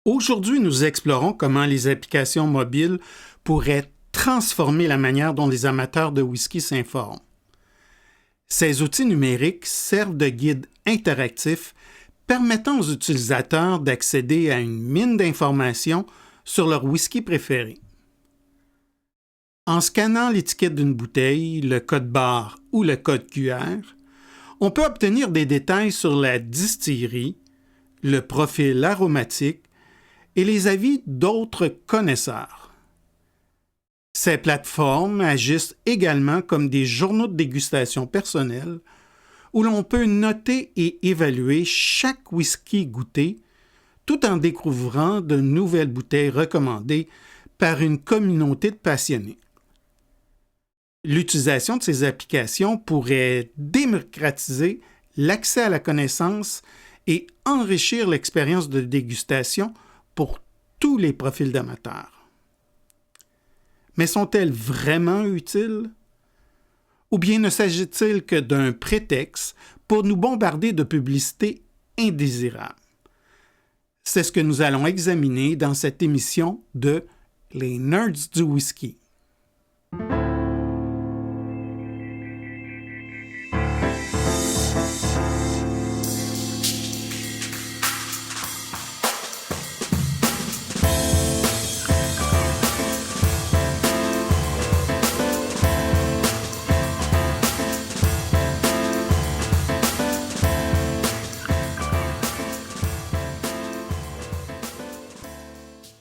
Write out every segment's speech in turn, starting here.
Aujourd'hui, nous explorons comment les applications mobiles pourraient transformer la manière dont les amateurs de whisky s'informent. Ces outils numériques servent de guide interactif permettant aux utilisateurs d'accéder à une mine d'informations sur leur whisky préféré. En scannant l'étiquette d'une bouteille, le code barre ou le code QR, on peut obtenir des détails sur la distillerie, le profil aromatique et les avis d'autres connaisseurs. Ces plateformes agissent également comme des journaux de dégustation personnels où l'on peut noter et évaluer chaque whisky goûté tout en découvrant de nouvelles bouteilles recommandées par une communauté de passionnés. L'utilisation de ces applications pourrait démocratiser l'accès à la connaissance et enrichir l'expérience de dégustation pour tous les profils d'amateurs. Mais sont-elles vraiment utiles? Ou bien ne s'agit-il que d'un prétexte pour nous bombarder de publicités indésirables? C'est ce que nous allons examiner dans cette émission de Les Nerds du Whisky.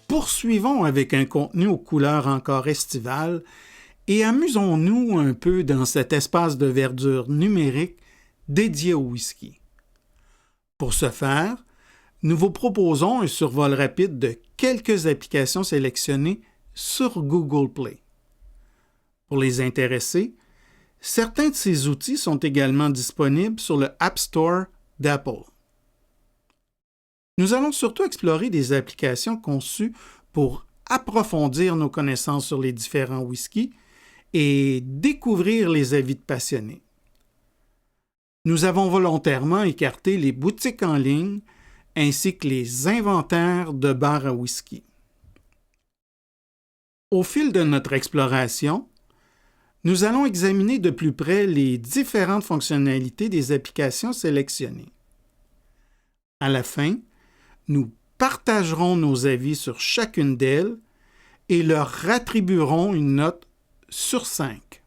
Poursuivons avec un contenu aux couleurs encore estivales et amusons-nous un peu dans cet espace de verdure numérique dédié au whisky. Pour ce faire, nous vous proposons un survol rapide de quelques applications sélectionnées sur Google Play. Pour les intéressés, certains de ces outils sont également disponibles sur le App Store d'Apple. Nous allons surtout explorer des applications conçues pour approfondir nos connaissances sur les différents whiskies et découvrir les avis de passionnés. Nous avons volontairement écarté les boutiques en ligne ainsi que les inventaires de bars à whisky. Au fil de notre exploration, nous allons examiner de plus près les différentes fonctionnalités des applications sélectionnées. À la fin, nous partagerons nos avis sur chacune d'elles et leur attribuerons une note sur 5.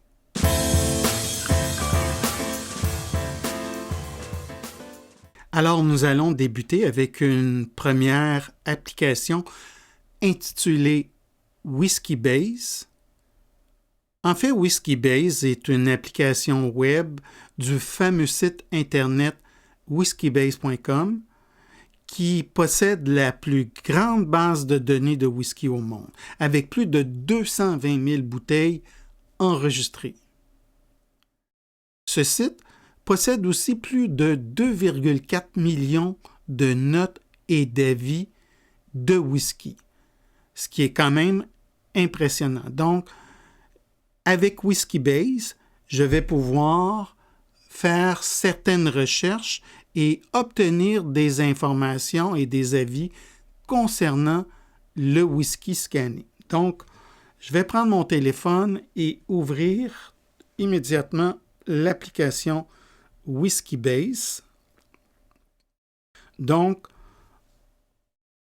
Alors, nous allons débuter avec une première application intitulée Whiskybase. En fait, Whiskybase est une application web du fameux site internet whiskybase.com qui possède la plus grande base de données de whisky au monde, avec plus de 220 000 bouteilles enregistrées. Ce site possède aussi plus de 2,4 millions de notes et d'avis de whisky, ce qui est quand même impressionnant. Donc, avec Whiskybase, je vais pouvoir faire certaines recherches et obtenir des informations et des avis concernant le whisky scanné. Donc, je vais prendre mon téléphone et ouvrir immédiatement l'application Whiskybase. Donc,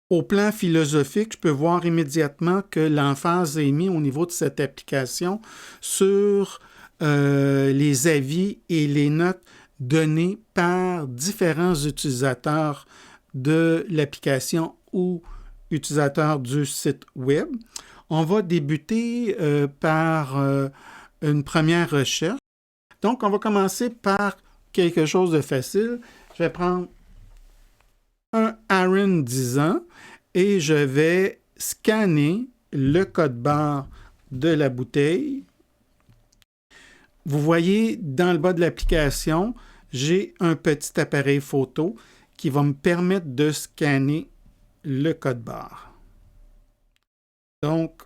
au plan philosophique, je peux voir immédiatement que l'emphase est mise au niveau de cette application sur les avis et les notes données par différents utilisateurs de l'application ou utilisateurs du site web. On va débuter par une première recherche. Donc, on va commencer par quelque chose de facile. Je vais prendre un Arran 10 ans et je vais scanner le code barre de la bouteille. Vous voyez, dans le bas de l'application, j'ai un petit appareil photo qui va me permettre de scanner le code barre. Donc,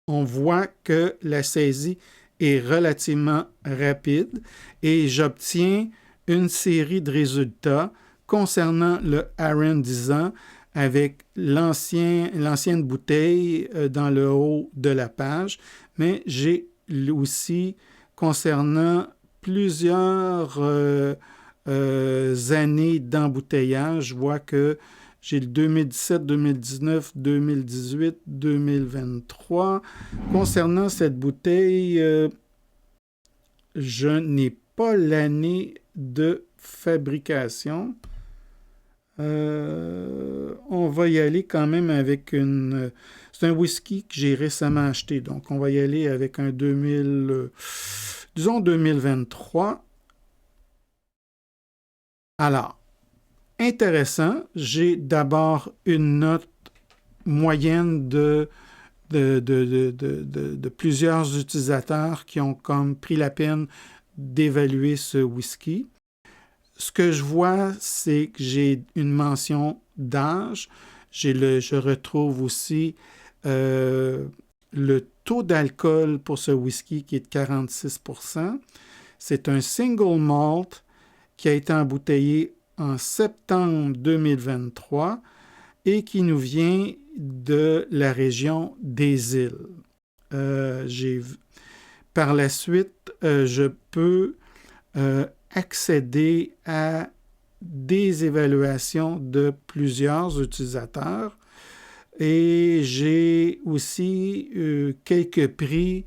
on voit que la saisie est relativement rapide et j'obtiens une série de résultats concernant le Arran 10 ans avec l'ancienne bouteille dans le haut de la page, mais j'ai aussi concernant plusieurs années d'embouteillage. Je vois que j'ai le 2017, 2019, 2018, 2023. Concernant cette bouteille, je n'ai pas l'année de fabrication. On va y aller quand même avec une... C'est un whisky que j'ai récemment acheté, donc on va y aller avec un 2023. Alors, intéressant, j'ai d'abord une note moyenne de plusieurs utilisateurs qui ont comme pris la peine d'évaluer ce whisky. Ce que je vois, c'est que j'ai une mention d'âge. Je retrouve aussi le taux d'alcool pour ce whisky qui est de 46%. C'est un single malt qui a été embouteillé en septembre 2023 et qui nous vient de la région des îles. Par la suite, je peux accéder à des évaluations de plusieurs utilisateurs et j'ai aussi quelques prix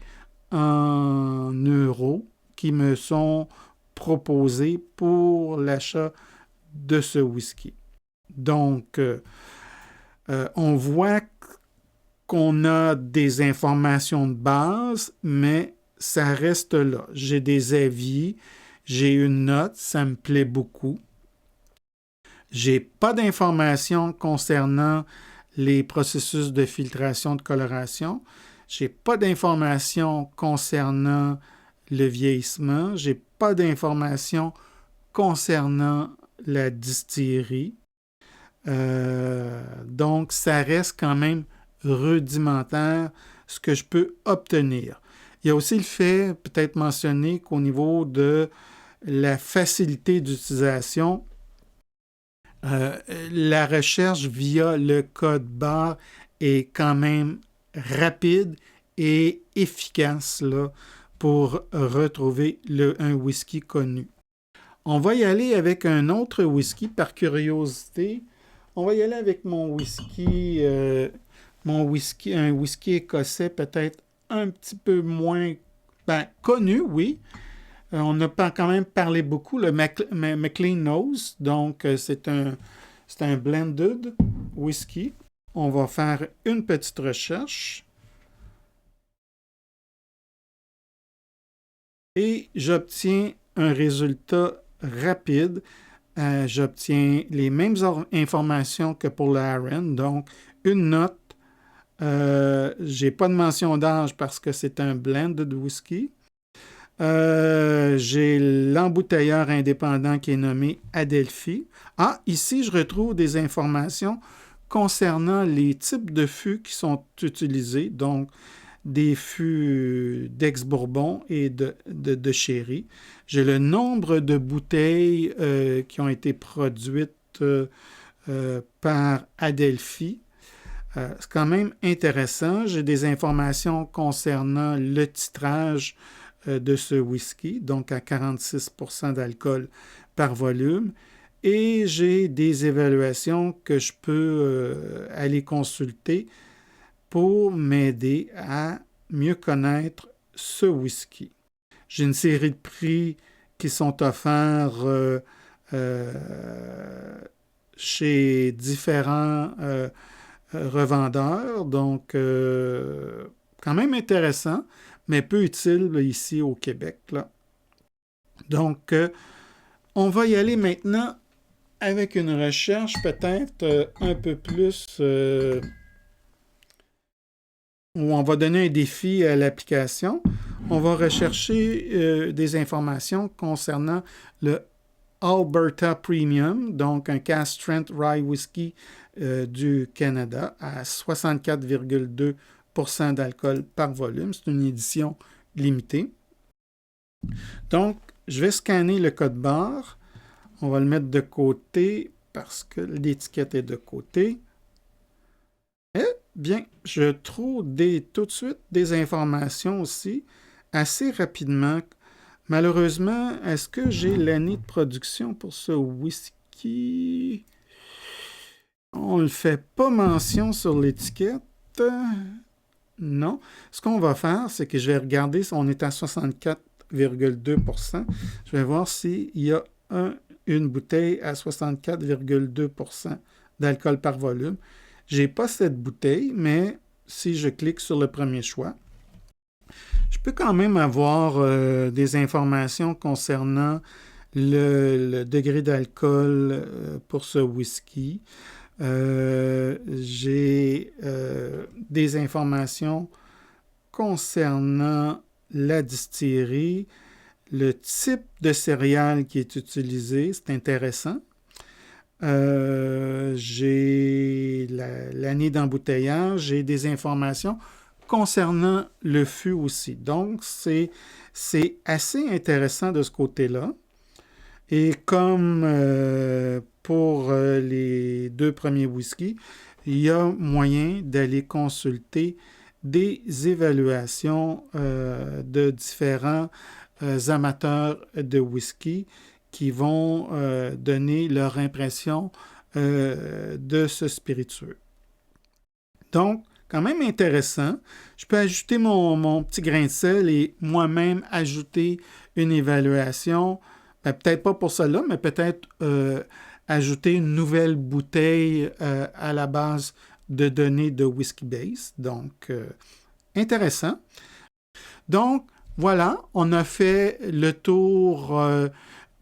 en euros qui me sont proposés pour l'achat de ce whisky. Donc, on voit qu'on a des informations de base, mais ça reste là. J'ai des avis, j'ai une note, ça me plaît beaucoup. J'ai pas d'informations concernant les processus de filtration de coloration. J'ai pas d'informations concernant le vieillissement. J'ai pas d'informations concernant la distillerie. Donc, ça reste quand même rudimentaire ce que je peux obtenir. Il y a aussi le fait, peut-être mentionné, qu'au niveau de la facilité d'utilisation, la recherche via le code barre est quand même rapide et efficace là, pour retrouver un whisky connu. On va y aller avec un autre whisky par curiosité. On va y aller avec un whisky écossais peut-être un petit peu moins connu, oui. On a quand même parlé beaucoup, le Maclean Nose. Donc, c'est un blended whisky. On va faire une petite recherche. Et j'obtiens un résultat rapide. J'obtiens les mêmes informations que pour le Arran. Donc, une note. J'ai pas de mention d'âge parce que c'est un blended whisky. J'ai l'embouteilleur indépendant qui est nommé Adelphi. Ici, je retrouve des informations concernant les types de fûts qui sont utilisés, donc des fûts d'ex-bourbon et de sherry. J'ai le nombre de bouteilles qui ont été produites par Adelphi. C'est quand même intéressant. J'ai des informations concernant le titrage de ce whisky, donc à 46% d'alcool par volume. Et j'ai des évaluations que je peux aller consulter pour m'aider à mieux connaître ce whisky. J'ai une série de prix qui sont offerts chez différents revendeurs, donc quand même intéressant, mais peu utile ici au Québec, là. Donc, on va y aller maintenant avec une recherche peut-être un peu plus où on va donner un défi à l'application. On va rechercher des informations concernant le Alberta Premium, donc un cask strength rye whisky du Canada à 64,2% d'alcool par volume. C'est une édition limitée. Donc, je vais scanner le code barre. On va le mettre de côté parce que l'étiquette est de côté. Eh bien, je trouve tout de suite des informations aussi assez rapidement. Malheureusement, est-ce que j'ai l'année de production pour ce whisky? On ne fait pas mention sur l'étiquette. Non. Ce qu'on va faire, c'est que je vais regarder si on est à 64,2%. Je vais voir s'il y a une bouteille à 64,2% d'alcool par volume. Je n'ai pas cette bouteille, mais si je clique sur le premier choix, je peux quand même avoir des informations concernant le degré d'alcool pour ce whisky. J'ai des informations concernant la distillerie, le type de céréales qui est utilisé, c'est intéressant. J'ai l'année d'embouteillage, j'ai des informations concernant le fût aussi. Donc, c'est assez intéressant de ce côté-là. Et comme pour les deux premiers whiskies, il y a moyen d'aller consulter des évaluations de différents amateurs de whisky qui vont donner leur impression de ce spiritueux. Donc, quand même intéressant. Je peux ajouter mon petit grain de sel et moi-même ajouter une évaluation. Ben, peut-être pas pour cela, mais peut-être ajouter une nouvelle bouteille à la base de données de Whiskey Base. Donc, intéressant. Donc, voilà, on a fait le tour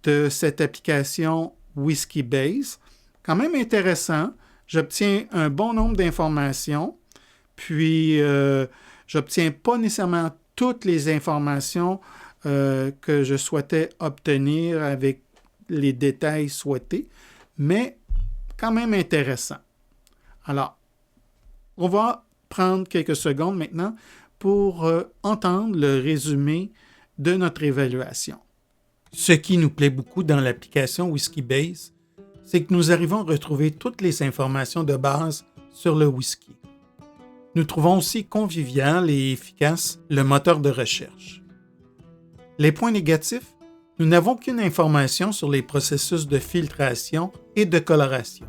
de cette application Whiskey Base. Quand même intéressant. J'obtiens un bon nombre d'informations, puis j'obtiens pas nécessairement toutes les informations que je souhaitais obtenir avec les détails souhaités, mais quand même intéressant. Alors, on va prendre quelques secondes maintenant pour entendre le résumé de notre évaluation. Ce qui nous plaît beaucoup dans l'application Whiskey Base, c'est que nous arrivons à retrouver toutes les informations de base sur le whisky. Nous trouvons aussi convivial et efficace le moteur de recherche. Les points négatifs, nous n'avons qu'une information sur les processus de filtration et de coloration.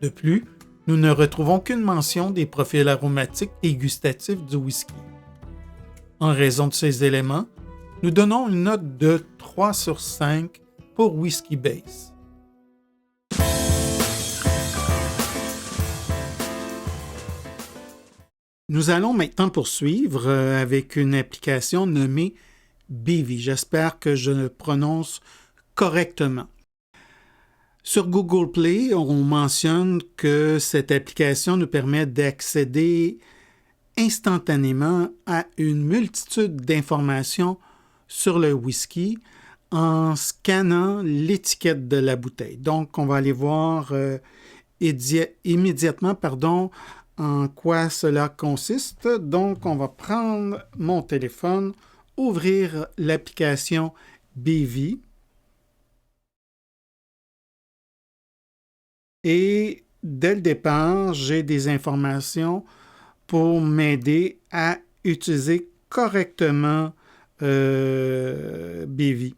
De plus, nous ne retrouvons qu'une mention des profils aromatiques et gustatifs du whisky. En raison de ces éléments, nous donnons une note de 3 sur 5 pour Whiskey Base. Nous allons maintenant poursuivre avec une application nommée Bivy. J'espère que je le prononce correctement. Sur Google Play, on mentionne que cette application nous permet d'accéder instantanément à une multitude d'informations sur le whisky en scannant l'étiquette de la bouteille. Donc, on va aller voir immédiatement en quoi cela consiste. Donc, on va prendre mon téléphone, ouvrir l'application Bivy et dès le départ, j'ai des informations pour m'aider à utiliser correctement Bivy.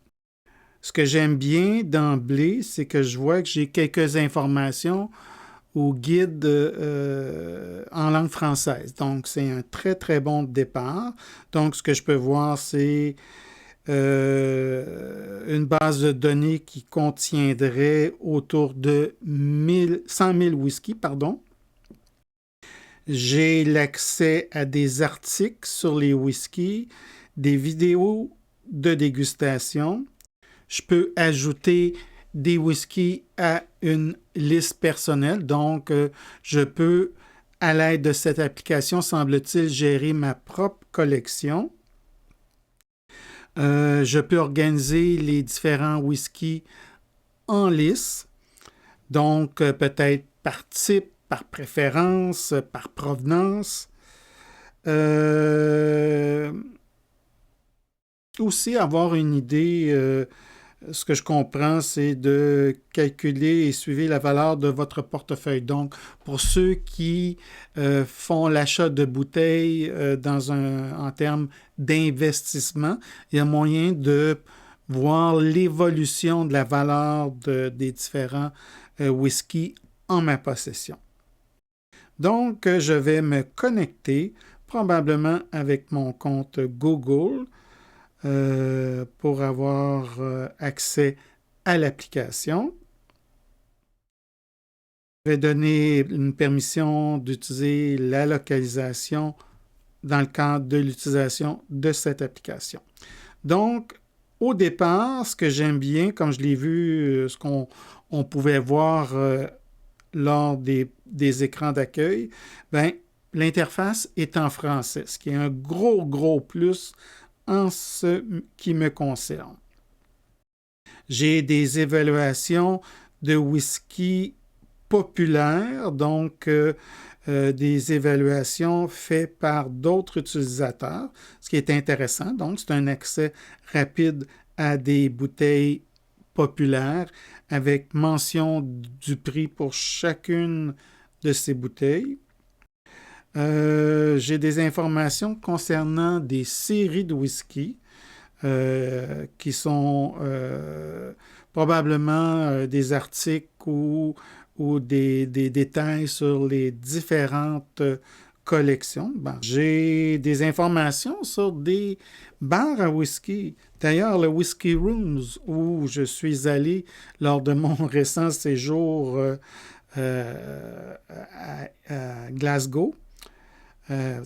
Ce que j'aime bien d'emblée, c'est que je vois que j'ai quelques informations au guide en langue française. Donc, c'est un très, très bon départ. Donc, ce que je peux voir, c'est une base de données qui contiendrait autour de 100 000 whisky, pardon. J'ai l'accès à des articles sur les whiskies, des vidéos de dégustation. Je peux ajouter des whiskies à une liste personnelle. Donc, je peux, à l'aide de cette application, semble-t-il, gérer ma propre collection. Je peux organiser les différents whiskies en liste. Donc, peut-être par type, par préférence, par provenance. Aussi avoir une idée ce que je comprends, c'est de calculer et suivre la valeur de votre portefeuille. Donc, pour ceux qui font l'achat de bouteilles en termes d'investissement, il y a moyen de voir l'évolution de la valeur des différents whisky en ma possession. Donc, je vais me connecter probablement avec mon compte Google pour avoir accès à l'application. Je vais donner une permission d'utiliser la localisation dans le cadre de l'utilisation de cette application. Donc, au départ, ce que j'aime bien, comme je l'ai vu, ce qu'on pouvait voir lors des écrans d'accueil, ben, l'interface est en français, ce qui est un gros plus en ce qui me concerne. J'ai des évaluations de whisky populaires, donc des évaluations faites par d'autres utilisateurs, ce qui est intéressant. Donc, c'est un accès rapide à des bouteilles populaires avec mention du prix pour chacune de ces bouteilles. J'ai des informations concernant des séries de whisky qui sont probablement des articles ou des détails sur les différentes collections. Bon, j'ai des informations sur des bars à whisky. D'ailleurs, le Whisky Rooms, où je suis allé lors de mon récent séjour à Glasgow,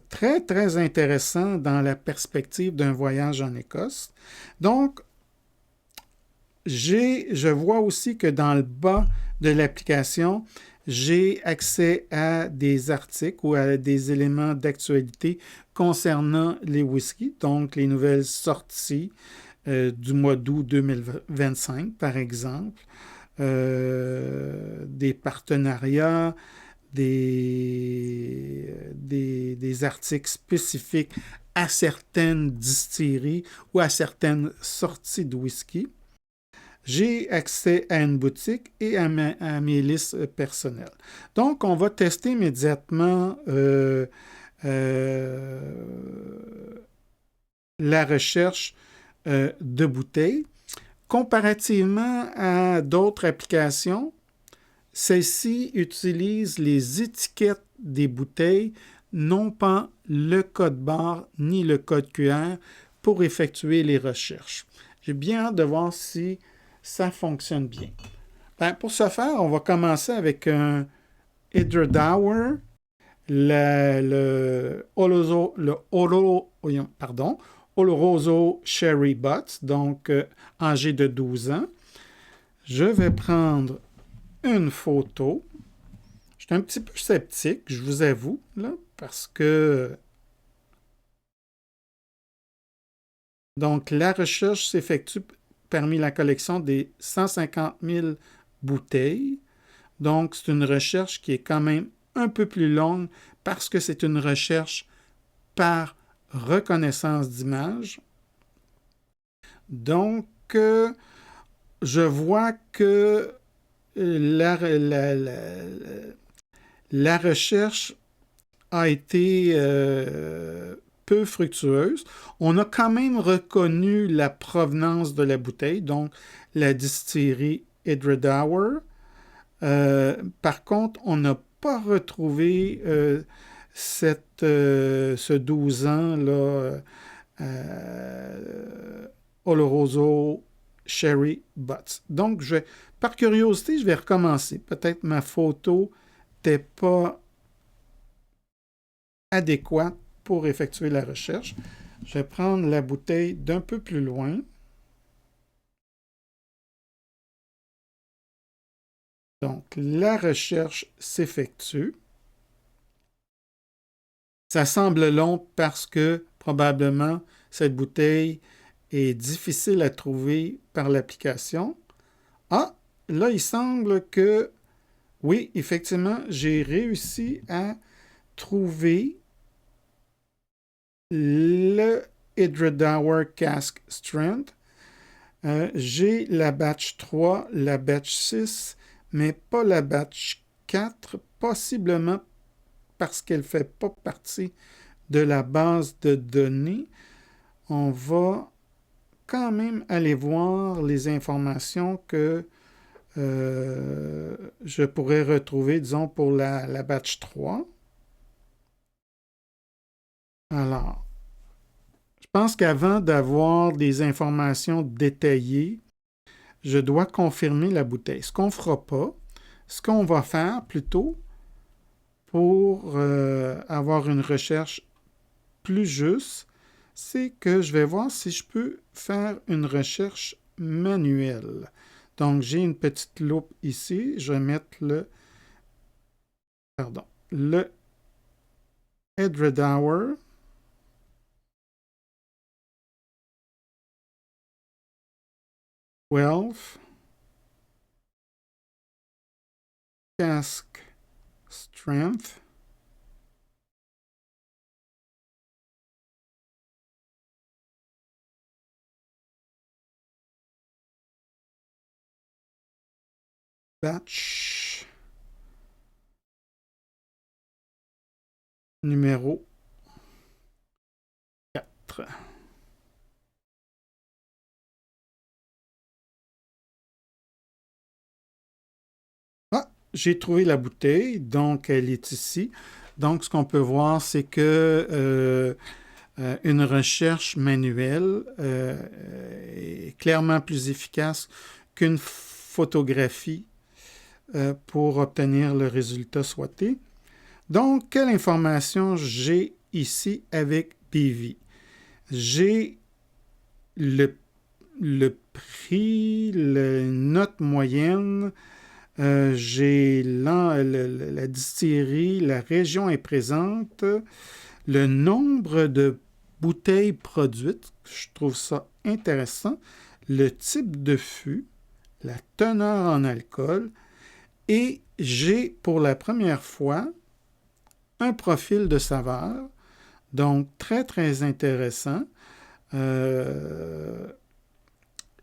très intéressant dans la perspective d'un voyage en Écosse. Donc, je vois aussi que dans le bas de l'application, j'ai accès à des articles ou à des éléments d'actualité concernant les whiskies, donc les nouvelles sorties du mois d'août 2025, par exemple, des partenariats, des articles spécifiques à certaines distilleries ou à certaines sorties de whisky. J'ai accès à une boutique et à mes listes personnelles. Donc, on va tester immédiatement la recherche de bouteilles. Comparativement à d'autres applications, celle-ci utilise les étiquettes des bouteilles, non pas le code barre ni le code QR pour effectuer les recherches. J'ai bien hâte de voir si ça fonctionne bien. Ben, pour ce faire, on va commencer avec un Hydradour, le Oloroso Sherry Butts, donc âgé de 12 ans. Je vais prendre une photo. Je suis un petit peu sceptique, je vous avoue, là, parce que donc la recherche s'effectue parmi la collection des 150 000 bouteilles. Donc, c'est une recherche qui est quand même un peu plus longue parce que c'est une recherche par reconnaissance d'image. Donc, je vois que la recherche a été peu fructueuse. On a quand même reconnu la provenance de la bouteille, donc la distillerie Hydradour. Par contre, on n'a pas retrouvé ce 12 ans là, Oloroso Sherry Butts. Donc, par curiosité, je vais recommencer. Peut-être ma photo n'était pas adéquate pour effectuer la recherche. Je vais prendre la bouteille d'un peu plus loin. Donc, la recherche s'effectue. Ça semble long parce que probablement cette bouteille est difficile à trouver par l'application. Ah, là, il semble que, oui, effectivement, j'ai réussi à trouver le Hydradour Cask Strength. J'ai la batch 3, la batch 6, mais pas la batch 4, possiblement parce qu'elle ne fait pas partie de la base de données. On va quand même aller voir les informations que je pourrais retrouver, disons, pour la batch 3. Alors, je pense qu'avant d'avoir des informations détaillées, je dois confirmer la bouteille. Ce qu'on ne fera pas, ce qu'on va faire plutôt pour avoir une recherche plus juste, c'est que je vais voir si je peux faire une recherche manuelle. Donc, j'ai une petite loupe ici. Je vais mettre le Edradour. Wealth. Cask Strength. Batch numéro 4. Ah, j'ai trouvé la bouteille, donc elle est ici. Donc, ce qu'on peut voir, c'est que une recherche manuelle est clairement plus efficace qu'une photographie pour obtenir le résultat souhaité. Donc, quelle information j'ai ici avec BV? J'ai le prix, la note moyenne, j'ai la distillerie, la région est présente, le nombre de bouteilles produites, je trouve ça intéressant, le type de fût, la teneur en alcool, et j'ai pour la première fois un profil de saveur, donc très très intéressant.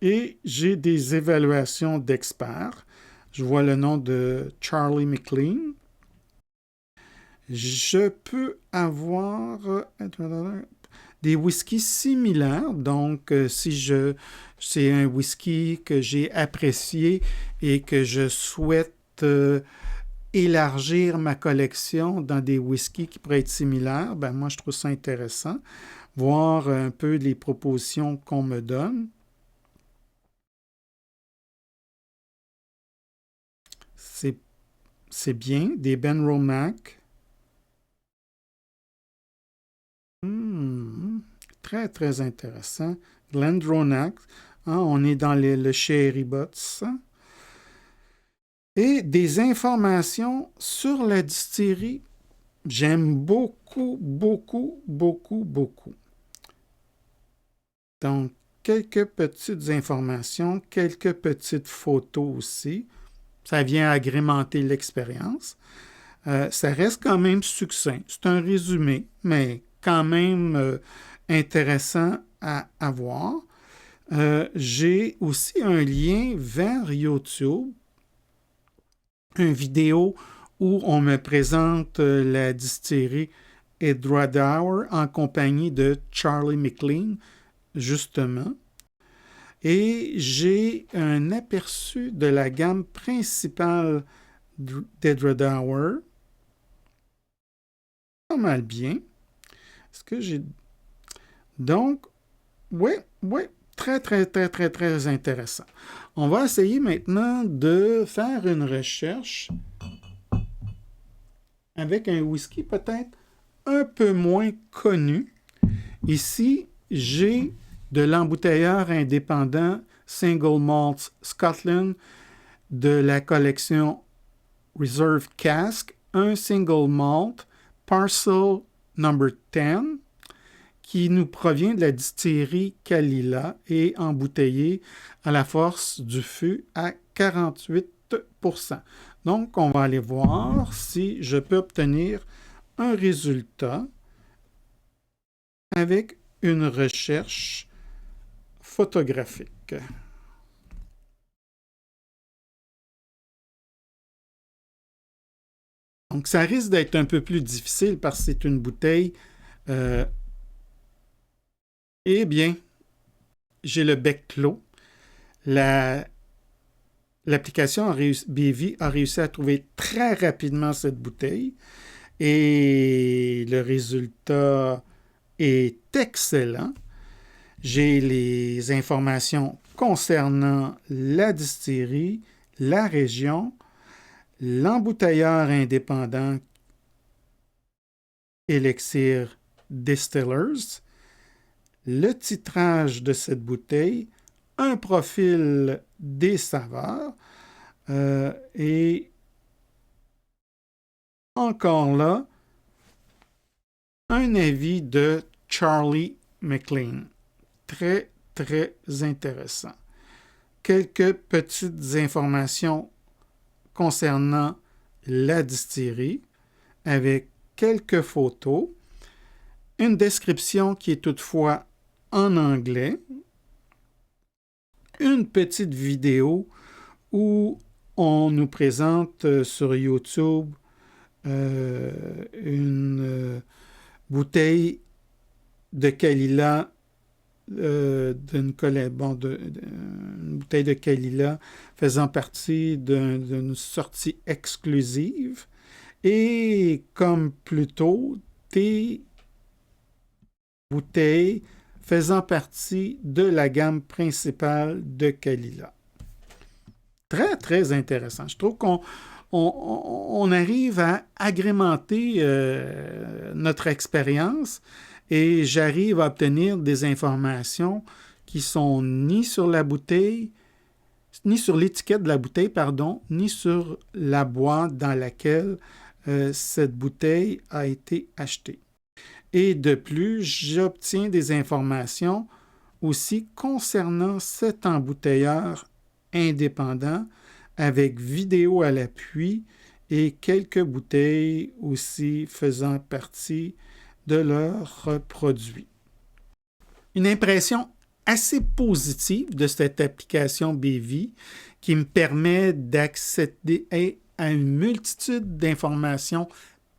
Et j'ai des évaluations d'experts. Je vois le nom de Charlie McLean. Je peux avoir des whiskies similaires. Donc, si c'est un whisky que j'ai apprécié et que je souhaite élargir ma collection dans des whiskies qui pourraient être similaires, ben moi, je trouve ça intéressant. Voir un peu les propositions qu'on me donne. C'est bien. Des Benromach. Très, très intéressant. Glendronach. Hein, on est dans le Sherry Butts. Et des informations sur la distillerie. J'aime beaucoup, beaucoup, beaucoup, beaucoup. Donc, quelques petites informations, quelques petites photos aussi. Ça vient agrémenter l'expérience. Ça reste quand même succinct. C'est un résumé, mais quand même intéressant à voir. J'ai aussi un lien vers YouTube, une vidéo où on me présente la distillerie Edradour en compagnie de Charlie McLean, justement. Et j'ai un aperçu de la gamme principale d'Edradour. Pas mal bien. Est-ce que j'ai... Donc, oui, très, très, très, très, très intéressant. On va essayer maintenant de faire une recherche avec un whisky peut-être un peu moins connu. Ici, j'ai de l'embouteilleur indépendant Single Malt Scotland de la collection Reserve Cask, un Single Malt Parcel Number 10 qui nous provient de la distillerie Kalila et embouteillé à la force du fût à 48%. Donc, on va aller voir si je peux obtenir un résultat avec une recherche photographique. Donc, ça risque d'être un peu plus difficile parce que c'est une bouteille. Eh bien, j'ai le bec clos. L'application BV a réussi à trouver très rapidement cette bouteille et le résultat est excellent. J'ai les informations concernant la distillerie, la région, l'embouteilleur indépendant Elixir Distillers, le titrage de cette bouteille, un profil des saveurs et encore là, un avis de Charlie McLean. Très, très intéressant. Quelques petites informations concernant la distillerie avec quelques photos, une description qui est toutefois en anglais, une petite vidéo où on nous présente sur YouTube une bouteille de Kalila, une bouteille de Kalila faisant partie d'une sortie exclusive et comme plus tôt, des bouteilles faisant partie de la gamme principale de Kalila. Très, très intéressant. Je trouve qu'on arrive à agrémenter notre expérience et j'arrive à obtenir des informations qui sont ni sur la bouteille, ni sur l'étiquette de la bouteille, ni sur la boîte dans laquelle cette bouteille a été achetée. Et de plus, j'obtiens des informations aussi concernant cet embouteilleur indépendant avec vidéo à l'appui et quelques bouteilles aussi faisant partie de leurs produits. Une impression assez positive de cette application BV qui me permet d'accéder à une multitude d'informations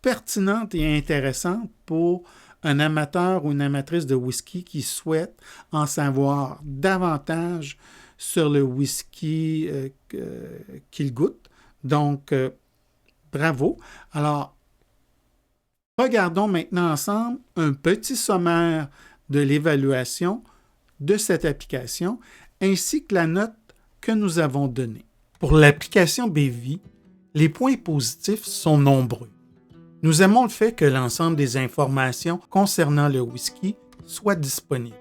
pertinentes et intéressantes pour un amateur ou une amatrice de whisky qui souhaite en savoir davantage sur le whisky qu'il goûte. Donc, bravo. Alors, regardons maintenant ensemble un petit sommaire de l'évaluation de cette application ainsi que la note que nous avons donnée. Pour l'application BV, les points positifs sont nombreux. Nous aimons le fait que l'ensemble des informations concernant le whisky soient disponibles.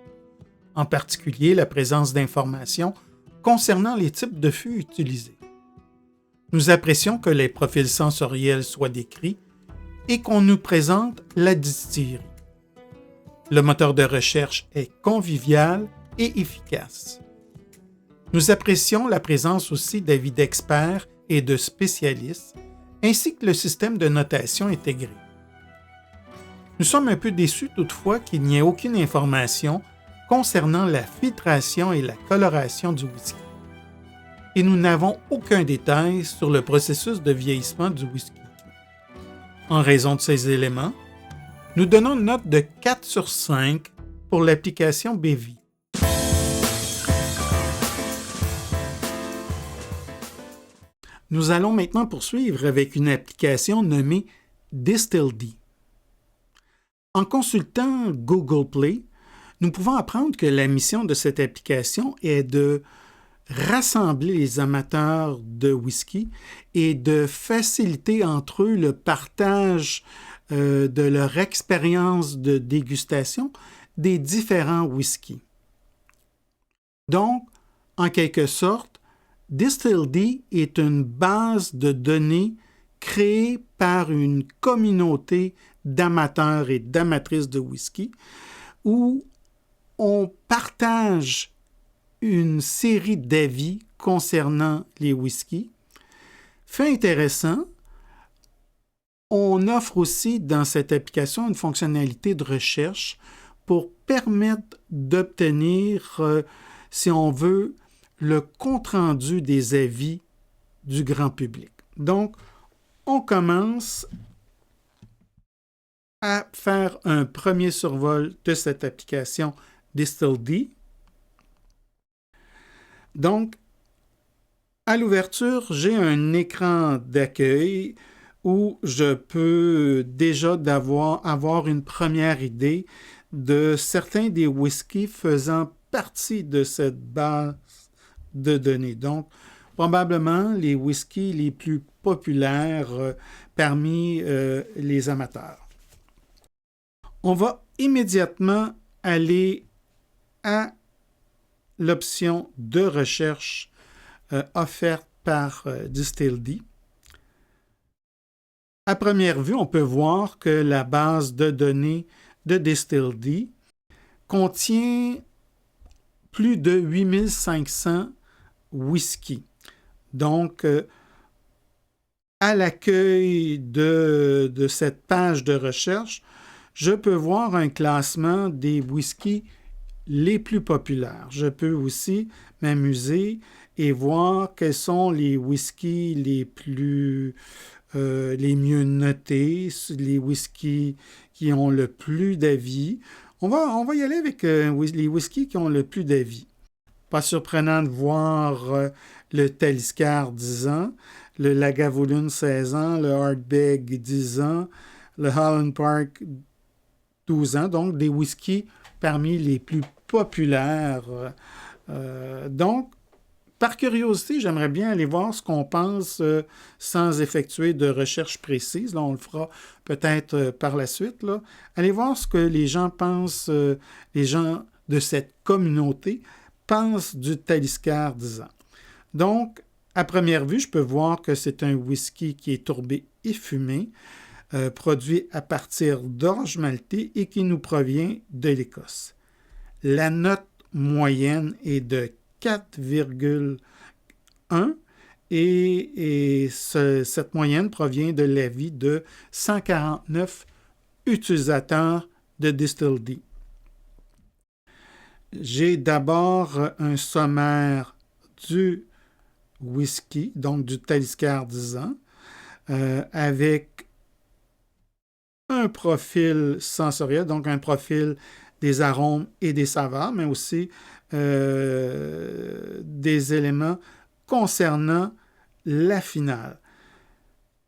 En particulier, la présence d'informations concernant les types de fûts utilisés. Nous apprécions que les profils sensoriels soient décrits et qu'on nous présente la distillerie. Le moteur de recherche est convivial et efficace. Nous apprécions la présence aussi d'avis d'experts et de spécialistes, ainsi que le système de notation intégré. Nous sommes un peu déçus toutefois qu'il n'y ait aucune information concernant la filtration et la coloration du whisky. Et nous n'avons aucun détail sur le processus de vieillissement du whisky. En raison de ces éléments, nous donnons une note de 4 sur 5 pour l'application BV. Nous allons maintenant poursuivre avec une application nommée DistilD. En consultant Google Play, nous pouvons apprendre que la mission de cette application est de rassembler les amateurs de whisky et de faciliter entre eux le partage de leur expérience de dégustation des différents whiskies. Donc, en quelque sorte, DistilD est une base de données créée par une communauté d'amateurs et d'amatrices de whisky où on partage une série d'avis concernant les whiskies. Fait intéressant, on offre aussi dans cette application une fonctionnalité de recherche pour permettre d'obtenir, si on veut, le compte-rendu des avis du grand public. Donc, on commence à faire un premier survol de cette application DistilD. Donc, à l'ouverture, j'ai un écran d'accueil où je peux déjà avoir une première idée de certains des whiskies faisant partie de cette base de données. Donc, probablement les whiskies les plus populaires parmi les amateurs. On va immédiatement aller à l'option de recherche offerte par DistilD. À première vue, on peut voir que la base de données de DistilD contient plus de 8500 whiskies. Donc, à l'accueil de cette page de recherche, je peux voir un classement des whiskies les plus populaires. Je peux aussi m'amuser et voir quels sont les whiskies les mieux notés, les whiskies qui ont le plus d'avis. On va y aller avec les whiskies qui ont le plus d'avis. Pas surprenant de voir le Talisker 10 ans, le Lagavulin 16 ans, le Ardbeg 10 ans, le Holland Park 12 ans, donc des whiskies parmi les plus populaires. Donc, par curiosité, j'aimerais bien aller voir ce qu'on pense sans effectuer de recherche précise. Là, on le fera peut-être par la suite. Là. Allez voir ce que les gens pensent, les gens de cette communauté pensent du Talisker 10 ans. Donc, à première vue, je peux voir que c'est un whisky qui est tourbé et fumé, produit à partir d'orge maltais et qui nous provient de l'Écosse. La note moyenne est de 4,1 et cette moyenne provient de l'avis de 149 utilisateurs de DistilD. J'ai d'abord un sommaire du whisky, donc du Talisker 10 ans, avec un profil sensoriel, donc un profil des arômes et des saveurs, mais aussi des éléments concernant la finale.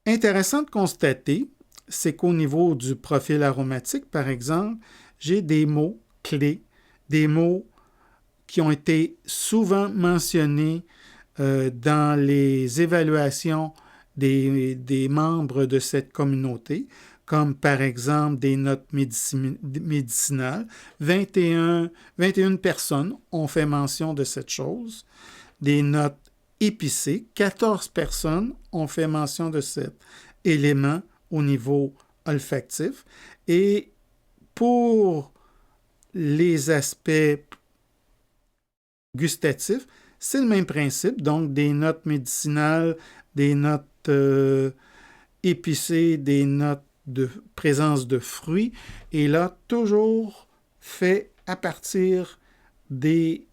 Intéressant de constater, c'est qu'au niveau du profil aromatique, par exemple, j'ai des mots clés, des mots qui ont été souvent mentionnés dans les évaluations des membres de cette communauté, comme par exemple des notes médicinales. 21 personnes ont fait mention de cette chose. Des notes épicées, 14 personnes ont fait mention de cet élément au niveau olfactif. Et pour les aspects gustatifs, c'est le même principe, donc des notes médicinales, des notes épicées, des notes de présence de fruits, et là, toujours fait à partir des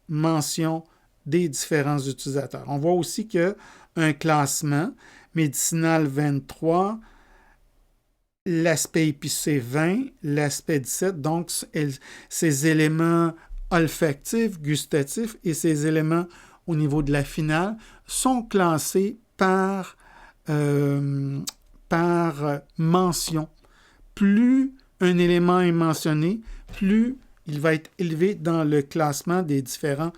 mentions des différents utilisateurs. On voit aussi qu'il y a un classement médicinal 23, l'aspect épicé 20, l'aspect 17, donc ces éléments olfactifs, gustatifs et ces éléments au niveau de la finale sont classés par mention. Plus un élément est mentionné, plus il va être élevé dans le classement des différents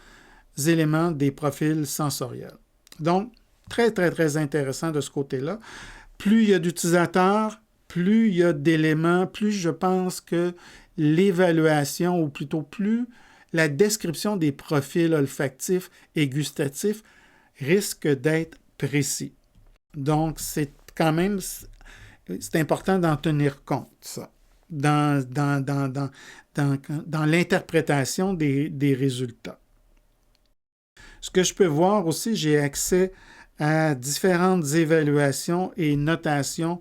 éléments des profils sensoriels. Donc, très, très, très intéressant de ce côté-là. Plus il y a d'utilisateurs, plus il y a d'éléments, plus je pense que l'évaluation, ou plutôt plus la description des profils olfactifs et gustatifs risque d'être précis. Donc, c'est important d'en tenir compte, ça, dans l'interprétation des résultats. Ce que je peux voir aussi, j'ai accès à différentes évaluations et notations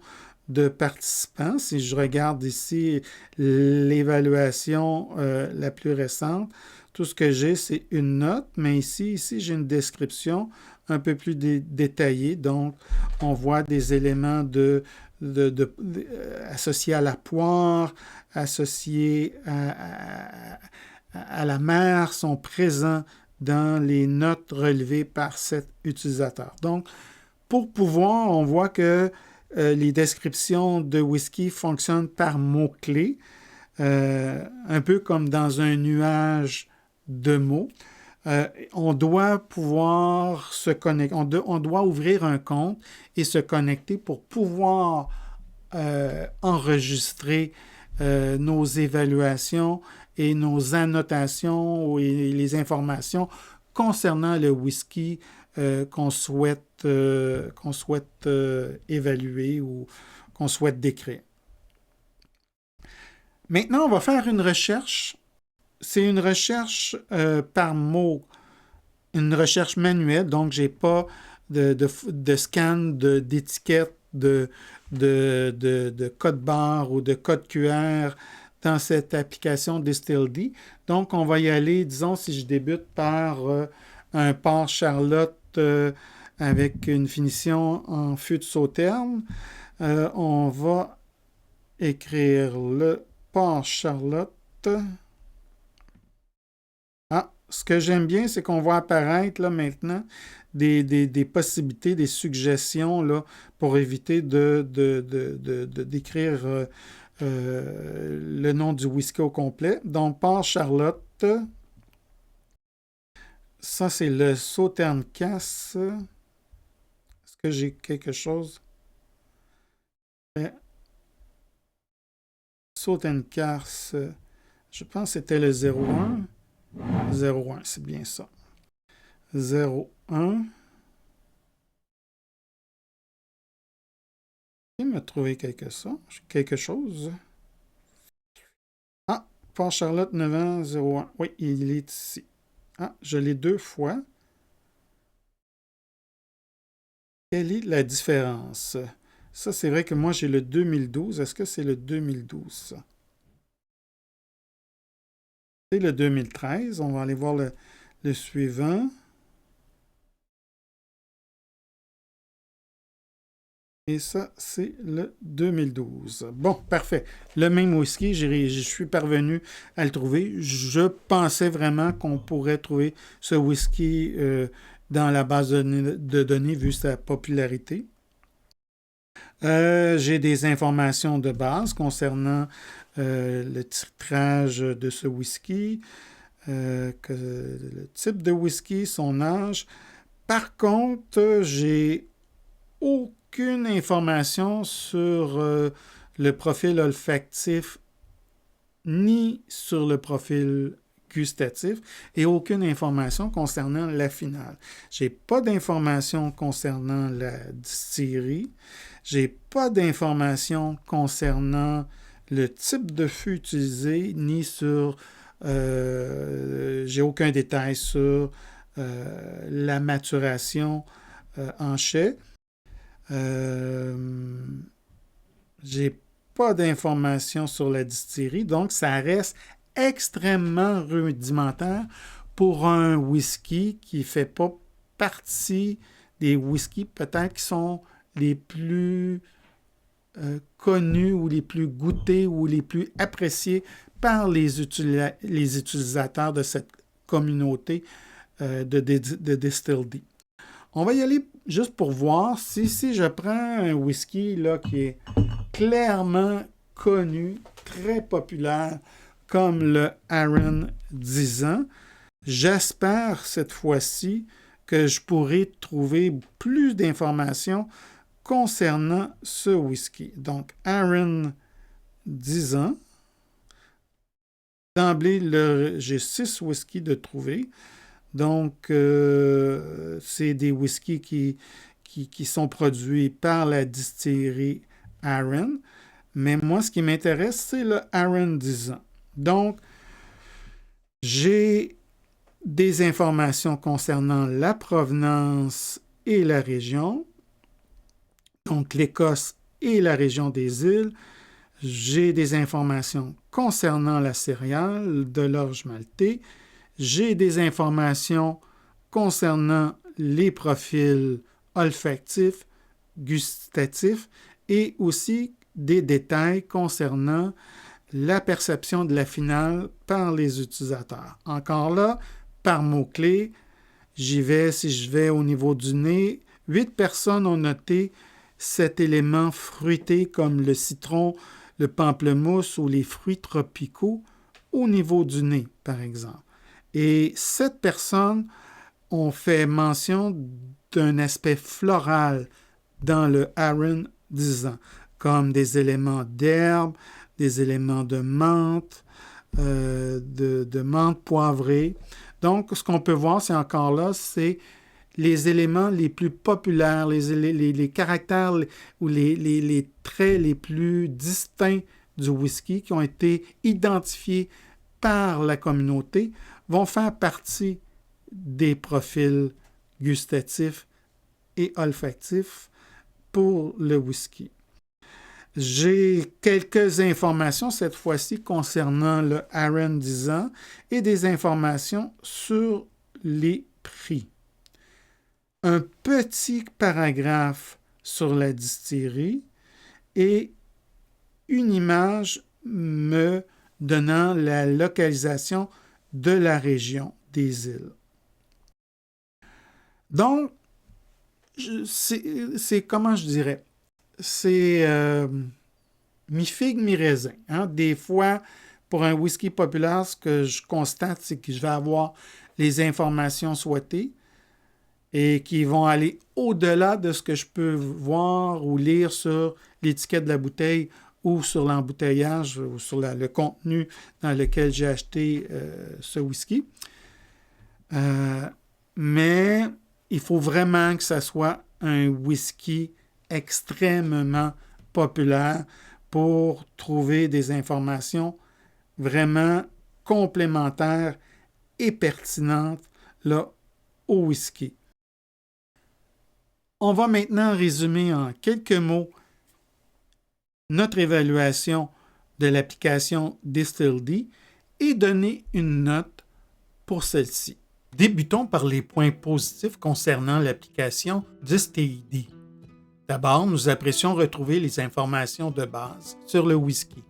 de participants. Si je regarde ici l'évaluation la plus récente, tout ce que j'ai, c'est une note, mais ici j'ai une description, un peu plus détaillés. Donc, on voit des éléments associés à la poire, associés à la mer, sont présents dans les notes relevées par cet utilisateur. Donc, pour pouvoir, on voit que les descriptions de whisky fonctionnent par mots-clés, un peu comme dans un nuage de mots. On doit pouvoir se connecter, on doit ouvrir un compte et se connecter pour pouvoir enregistrer nos évaluations et nos annotations et les informations concernant le whisky qu'on souhaite évaluer ou qu'on souhaite décrire. Maintenant, on va faire une recherche. C'est une recherche par mot, une recherche manuelle, donc je n'ai pas de scan d'étiquette, de code barre ou de code QR dans cette application DistilD. Donc, on va y aller, disons, si je débute par un port Charlotte avec une finition en fût de Sauterne, on va écrire le port Charlotte. Ah, ce que j'aime bien, c'est qu'on va apparaître là maintenant des possibilités, des suggestions là, pour éviter d'écrire le nom du whisky au complet. Donc, port Charlotte. Ça, c'est le Sauternes Casse. Est-ce que j'ai quelque chose? Sauternes Casse, je pense que c'était le 01. 01, c'est bien ça. 01. Il m'a trouvé quelque chose. Ah, Port Charlotte 9 ans 01. Oui, il est ici. Ah, je l'ai 2 fois. Quelle est la différence? Ça, c'est vrai que moi, j'ai le 2012. Est-ce que c'est le 2012, ça? C'est le 2013. On va aller voir le suivant. Et ça, c'est le 2012. Bon, parfait. Le même whisky, je suis parvenu à le trouver. Je pensais vraiment qu'on pourrait trouver ce whisky dans la base de données vu sa popularité. J'ai des informations de base concernant le titrage de ce whisky, le type de whisky, son âge. Par contre, j'ai aucune information sur le profil olfactif ni sur le profil gustatif et aucune information concernant la finale. Je n'ai pas d'informations concernant la distillerie. Je n'ai pas d'informations concernant le type de fût utilisé, ni sur... j'ai aucun détail sur la maturation en chai. J'ai pas d'informations sur la distillerie, donc ça reste extrêmement rudimentaire pour un whisky qui ne fait pas partie des whiskies peut-être qui sont les plus connus ou les plus goûtés ou les plus appréciés par les utilisateurs de cette communauté de DistilD. On va y aller juste pour voir si je prends un whisky là, qui est clairement connu, très populaire, comme le Arran 10 ans. J'espère cette fois-ci que je pourrai trouver plus d'informations concernant ce whisky. Donc, Arran 10 ans. D'emblée, j'ai 6 whiskies de trouver. Donc, c'est des whiskies qui sont produits par la distillerie Arran. Mais moi, ce qui m'intéresse, c'est le Arran 10 ans. Donc, j'ai des informations concernant la provenance et la région. Donc, l'Écosse et la région des îles. J'ai des informations concernant la céréale, de l'orge maltais. J'ai des informations concernant les profils olfactifs, gustatifs et aussi des détails concernant la perception de la finale par les utilisateurs. Encore là, par mots-clés, si je vais au niveau du nez, 8 personnes ont noté cet élément fruité comme le citron, le pamplemousse ou les fruits tropicaux au niveau du nez, par exemple. Et 7 personnes ont fait mention d'un aspect floral dans le Aaron 10 ans, comme des éléments d'herbe, des éléments de menthe, de menthe poivrée. Donc, ce qu'on peut voir, c'est encore là, c'est les éléments les plus populaires, les caractères ou les traits les plus distincts du whisky qui ont été identifiés par la communauté vont faire partie des profils gustatifs et olfactifs pour le whisky. J'ai quelques informations cette fois-ci concernant le Aaron 10 ans et des informations sur les prix. Un petit paragraphe sur la distillerie et une image me donnant la localisation de la région des îles. Donc, c'est comment je dirais, c'est mi-figue, mi-raisin. Hein? Des fois, pour un whisky populaire, ce que je constate, c'est que je vais avoir les informations souhaitées et qui vont aller au-delà de ce que je peux voir ou lire sur l'étiquette de la bouteille ou sur l'embouteillage ou sur le contenu dans lequel j'ai acheté ce whisky. Mais il faut vraiment que ça soit un whisky extrêmement populaire pour trouver des informations vraiment complémentaires et pertinentes là, au whisky. On va maintenant résumer en quelques mots notre évaluation de l'application DistilD et donner une note pour celle-ci. Débutons par les points positifs concernant l'application DistilD. D'abord, nous apprécions retrouver les informations de base sur le whisky.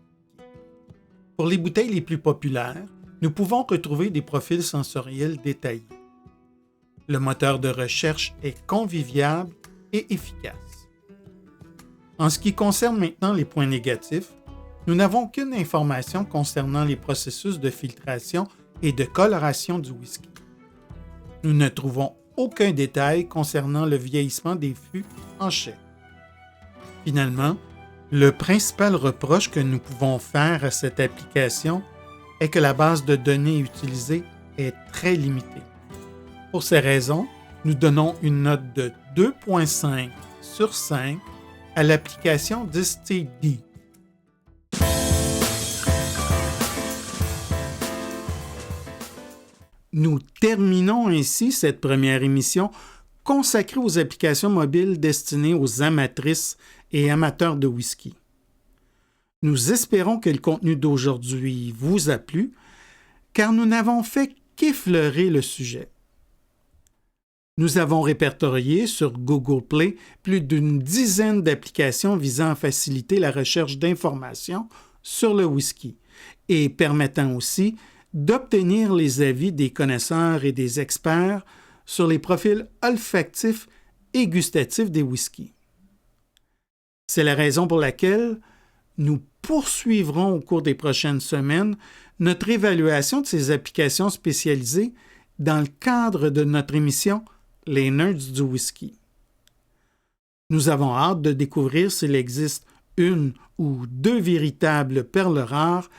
Pour les bouteilles les plus populaires, nous pouvons retrouver des profils sensoriels détaillés. Le moteur de recherche est convivial et efficace. En ce qui concerne maintenant les points négatifs, nous n'avons aucune information concernant les processus de filtration et de coloration du whisky. Nous ne trouvons aucun détail concernant le vieillissement des fûts en chai. Finalement, le principal reproche que nous pouvons faire à cette application est que la base de données utilisée est très limitée. Pour ces raisons, nous donnons une note de 2.5 sur 5 à l'application DistilD. Nous terminons ainsi cette première émission consacrée aux applications mobiles destinées aux amatrices et amateurs de whisky. Nous espérons que le contenu d'aujourd'hui vous a plu, car nous n'avons fait qu'effleurer le sujet. Nous avons répertorié sur Google Play plus d'une dizaine d'applications visant à faciliter la recherche d'informations sur le whisky et permettant aussi d'obtenir les avis des connaisseurs et des experts sur les profils olfactifs et gustatifs des whiskies. C'est la raison pour laquelle nous poursuivrons au cours des prochaines semaines notre évaluation de ces applications spécialisées dans le cadre de notre émission Les Nerds du Whisky. Nous avons hâte de découvrir s'il existe une ou deux véritables perles rares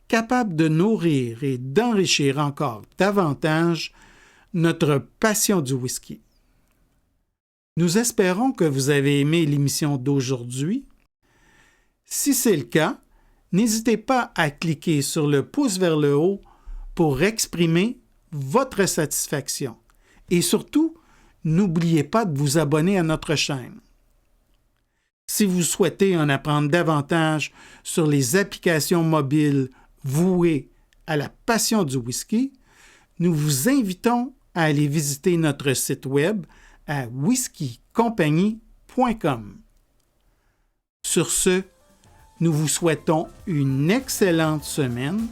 capables de nourrir et d'enrichir encore davantage notre passion du whisky. Nous espérons que vous avez aimé l'émission d'aujourd'hui. Si c'est le cas, n'hésitez pas à cliquer sur le pouce vers le haut pour exprimer votre satisfaction. Et surtout, n'oubliez pas de vous abonner à notre chaîne. Si vous souhaitez en apprendre davantage sur les applications mobiles vouées à la passion du whisky, nous vous invitons à aller visiter notre site web à whiskycompagnie.com. Sur ce, nous vous souhaitons une excellente semaine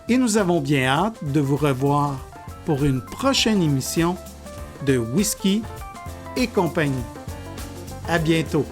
et nous avons bien hâte de vous revoir pour une prochaine émission de Whisky et compagnie. À bientôt!